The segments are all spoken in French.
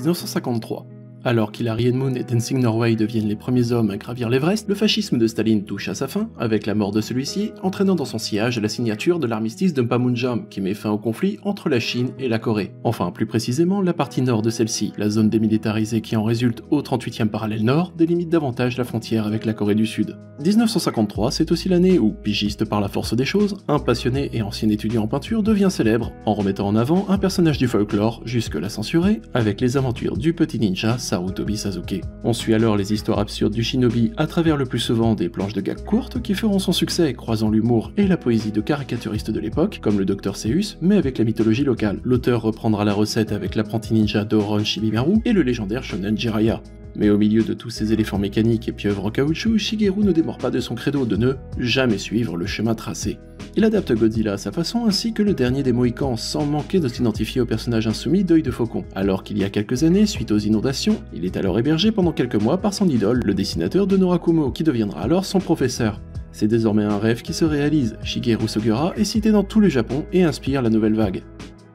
1953. Alors qu'Hilary Edmund et Tenzing Norway deviennent les premiers hommes à gravir l'Everest, le fascisme de Staline touche à sa fin, avec la mort de celui-ci, entraînant dans son sillage la signature de l'armistice de Panmunjom, qui met fin au conflit entre la Chine et la Corée. Enfin, plus précisément, la partie nord de celle-ci, la zone démilitarisée qui en résulte au 38e parallèle nord, délimite davantage la frontière avec la Corée du Sud. 1953, c'est aussi l'année où, pigiste par la force des choses, un passionné et ancien étudiant en peinture devient célèbre, en remettant en avant un personnage du folklore, jusque-là censuré, avec les aventures du petit ninja Sarutobi Sasuke. On suit alors les histoires absurdes du shinobi à travers le plus souvent des planches de gags courtes qui feront son succès, croisant l'humour et la poésie de caricaturistes de l'époque, comme le Dr Seuss, mais avec la mythologie locale. L'auteur reprendra la recette avec l'apprenti ninja Doron Shibimaru et le légendaire shonen Jiraiya. Mais au milieu de tous ces éléphants mécaniques et pieuvres en caoutchouc, Shigeru ne démord pas de son credo de ne jamais suivre le chemin tracé. Il adapte Godzilla à sa façon ainsi que le dernier des Mohicans sans manquer de s'identifier au personnage insoumis d'Œil de Faucon. Alors qu'il y a quelques années, suite aux inondations, il est alors hébergé pendant quelques mois par son idole, le dessinateur de Norakumo, qui deviendra alors son professeur. C'est désormais un rêve qui se réalise, Shigeru Sugura est cité dans tout le Japon et inspire la nouvelle vague.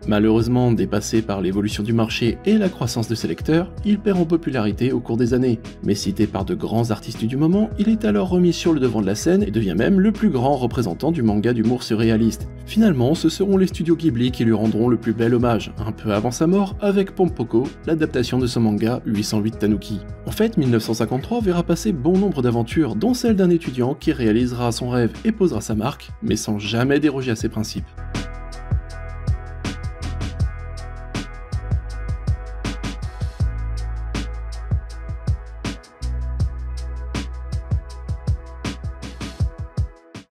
Malheureusement, dépassé par l'évolution du marché et la croissance de ses lecteurs, il perd en popularité au cours des années. Mais cité par de grands artistes du moment, il est alors remis sur le devant de la scène et devient même le plus grand représentant du manga d'humour surréaliste. Finalement, ce seront les studios Ghibli qui lui rendront le plus bel hommage, un peu avant sa mort, avec Pompoko, l'adaptation de son manga 808 Tanuki. En fait, 1953 verra passer bon nombre d'aventures, dont celle d'un étudiant qui réalisera son rêve et posera sa marque, mais sans jamais déroger à ses principes.